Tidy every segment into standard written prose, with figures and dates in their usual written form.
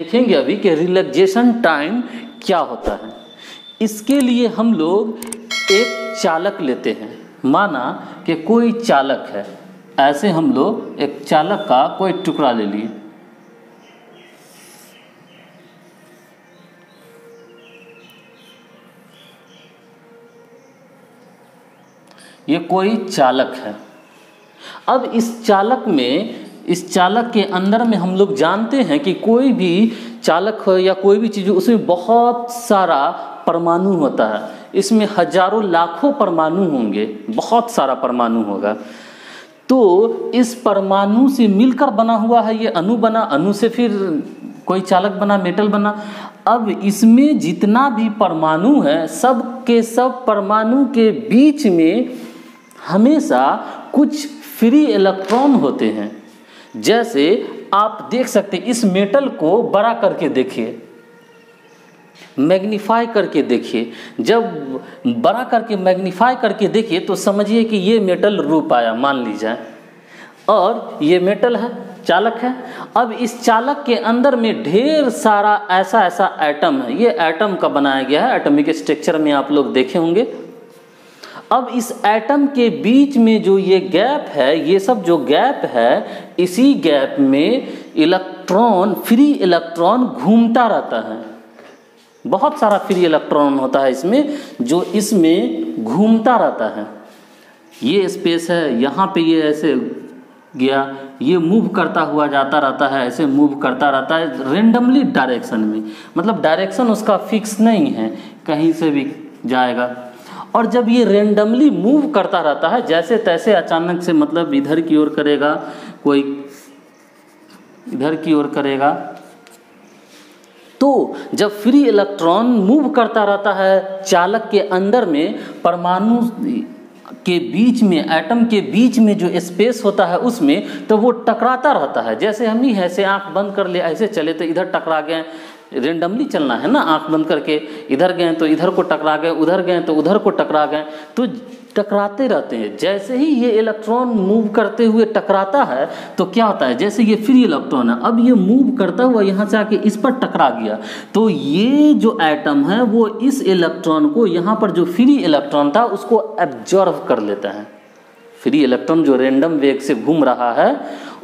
देखेंगे अभी कि रिलैक्सेशन टाइम क्या होता है। इसके लिए हम लोग एक चालक लेते हैं। माना कि कोई चालक है, ऐसे हम लोग एक चालक का कोई टुकड़ा ले लिए। ये कोई चालक है। अब इस चालक के अंदर में हम लोग जानते हैं कि कोई भी चालक हो या कोई भी चीज़ हो, उसमें बहुत सारा परमाणु होता है। इसमें हजारों लाखों परमाणु होंगे, बहुत सारा परमाणु होगा। तो इस परमाणु से मिलकर बना हुआ है ये अणु बना, अणु से फिर कोई चालक बना, मेटल बना। अब इसमें जितना भी परमाणु है, सब के सब परमाणु के बीच में हमेशा कुछ फ्री इलेक्ट्रॉन होते हैं। जैसे आप देख सकते हैं, इस मेटल को बड़ा करके देखिए, मैग्नीफाई करके देखिए। जब बड़ा करके मैग्नीफाई करके देखिए तो समझिए कि ये मेटल रूप आया, मान लीजिए, और ये मेटल है, चालक है। अब इस चालक के अंदर में ढेर सारा ऐसा एटम है। ये एटम का बनाया गया है, एटॉमिक स्ट्रक्चर में आप लोग देखे होंगे। अब इस एटम के बीच में जो ये गैप है, ये सब जो गैप है, इसी गैप में इलेक्ट्रॉन, फ्री इलेक्ट्रॉन घूमता रहता है। बहुत सारा फ्री इलेक्ट्रॉन होता है इसमें, जो इसमें घूमता रहता है। ये स्पेस है, यहाँ पे ये ऐसे गया, ये मूव करता हुआ जाता रहता है, ऐसे मूव करता रहता है रेंडमली डायरेक्शन में। मतलब डायरेक्शन उसका फिक्स नहीं है, कहीं से भी जाएगा। और जब ये रेंडमली मूव करता रहता है, जैसे तैसे अचानक से, मतलब इधर की ओर करेगा, कोई इधर की ओर करेगा, तो जब फ्री इलेक्ट्रॉन मूव करता रहता है चालक के अंदर में, परमाणु के बीच में, एटम के बीच में जो स्पेस होता है उसमें, तो वो टकराता रहता है। जैसे हम ही ऐसे आंख बंद कर ले, ऐसे चले तो इधर टकरा गए, रेंडमली चलना है ना, आंख बंद करके इधर गए तो इधर को टकरा गए, उधर गए तो उधर को टकरा गए, तो टकराते रहते हैं। जैसे ही ये इलेक्ट्रॉन मूव करते हुए टकराता है तो क्या होता है, जैसे ये फ्री इलेक्ट्रॉन है, अब ये मूव करता हुआ यहाँ से आके इस पर टकरा गया, तो ये जो एटम है वो इस इलेक्ट्रॉन को, यहाँ पर जो फ्री इलेक्ट्रॉन था उसको एब्जॉर्व कर लेता है। फ्री इलेक्ट्रॉन जो रेंडम वेग से घूम रहा है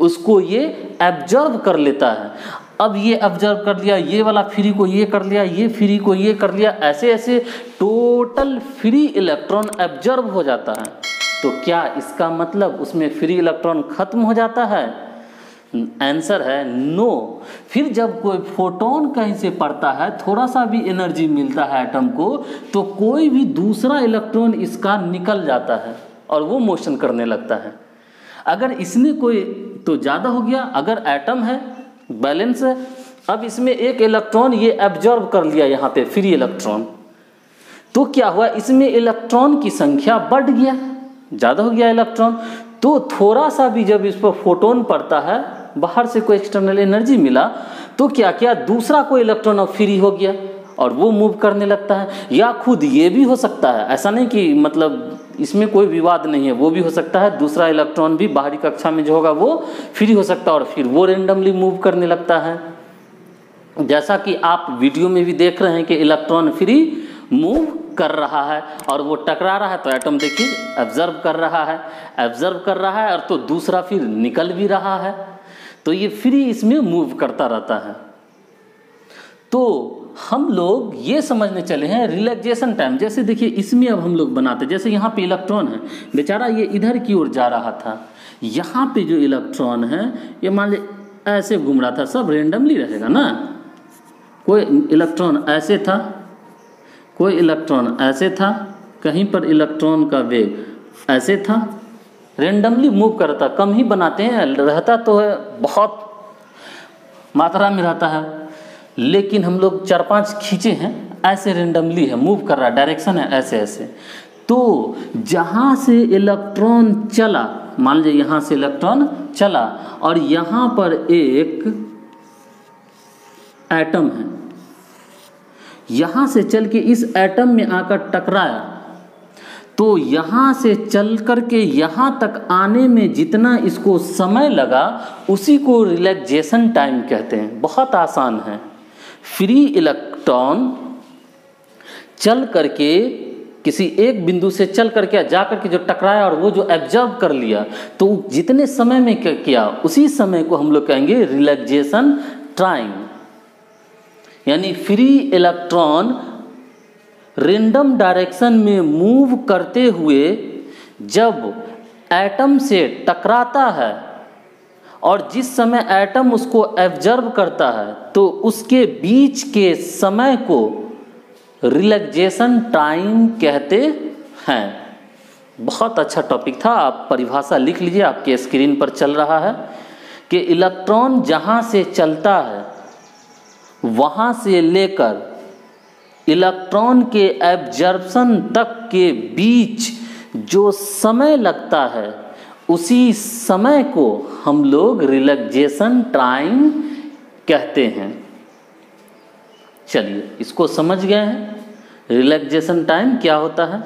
उसको ये एब्जॉर्व कर लेता है। अब ये ऑब्जर्व कर लिया, ये वाला फ्री को ये कर लिया, ये फ्री को ये कर लिया, ऐसे ऐसे टोटल फ्री इलेक्ट्रॉन ऑब्जर्व हो जाता है। तो क्या इसका मतलब उसमें फ्री इलेक्ट्रॉन खत्म हो जाता है? आंसर है नो। फिर जब कोई फोटोन कहीं से पड़ता है, थोड़ा सा भी एनर्जी मिलता है एटम को, तो कोई भी दूसरा इलेक्ट्रॉन इसका निकल जाता है और वो मोशन करने लगता है। अगर इसमें कोई तो ज़्यादा हो गया, अगर एटम है बैलेंस है, अब इसमें एक इलेक्ट्रॉन ये एब्जॉर्ब कर लिया यहाँ पे फ्री इलेक्ट्रॉन, तो क्या हुआ, इसमें इलेक्ट्रॉन की संख्या बढ़ गया, ज़्यादा हो गया इलेक्ट्रॉन। तो थोड़ा सा भी जब इस पर फोटोन पड़ता है, बाहर से कोई एक्सटर्नल एनर्जी मिला, तो क्या क्या दूसरा कोई इलेक्ट्रॉन अब फ्री हो गया और वो मूव करने लगता है। या खुद ये भी हो सकता है, ऐसा नहीं कि मतलब इसमें कोई विवाद नहीं है, वो भी हो सकता है, दूसरा इलेक्ट्रॉन भी बाहरी कक्षा में जो होगा वो फ्री हो सकता है और फिर वो रेंडमली मूव करने लगता है। जैसा कि आप वीडियो में भी देख रहे हैं कि इलेक्ट्रॉन फ्री मूव कर रहा है और वो टकरा रहा है, तो एटम देखिए ऑब्जर्व कर रहा है, और तो दूसरा फिर निकल भी रहा है, तो ये फ्री इसमें मूव करता रहता है। तो हम लोग ये समझने चले हैं रिलैक्सेशन टाइम। जैसे देखिए इसमें अब हम लोग बनाते, जैसे यहाँ पे इलेक्ट्रॉन है, बेचारा ये इधर की ओर जा रहा था, यहाँ पे जो इलेक्ट्रॉन है ये मान ले ऐसे घूम रहा था, सब रेंडमली रहेगा ना। कोई इलेक्ट्रॉन ऐसे था, कोई इलेक्ट्रॉन ऐसे था, कहीं पर इलेक्ट्रॉन का वेग ऐसे था, रेंडमली मूव करता। कम ही बनाते हैं, रहता तो है बहुत मात्रा में रहता है, लेकिन हम लोग 4-5 खींचे हैं, ऐसे रेंडमली है, मूव कर रहा है, डायरेक्शन है ऐसे ऐसे। तो जहाँ से इलेक्ट्रॉन चला, मान लीजिए यहाँ से इलेक्ट्रॉन चला और यहाँ पर एक एटम है, यहाँ से चल के इस एटम में आकर टकराया, तो यहाँ से चल कर के यहाँ तक आने में जितना इसको समय लगा उसी को रिलैक्सेशन टाइम कहते हैं। बहुत आसान है। फ्री इलेक्ट्रॉन चल करके किसी एक बिंदु से चल करके जा करके जो टकराया और वो जो एब्जॉर्ब कर लिया, तो जितने समय में किया उसी समय को हम लोग कहेंगे रिलैक्सेशन टाइम। यानी फ्री इलेक्ट्रॉन रेंडम डायरेक्शन में मूव करते हुए जब एटम से टकराता है और जिस समय एटम उसको एब्जॉर्ब करता है तो उसके बीच के समय को रिलैक्सेशन टाइम कहते हैं। बहुत अच्छा टॉपिक था, आप परिभाषा लिख लीजिए, आपके स्क्रीन पर चल रहा है कि इलेक्ट्रॉन जहाँ से चलता है वहाँ से लेकर इलेक्ट्रॉन के एब्जॉर्प्शन तक के बीच जो समय लगता है उसी समय को हम लोग रिलैक्सेशन टाइम कहते हैं। चलिए, इसको समझ गए हैं रिलैक्सेशन टाइम क्या होता है।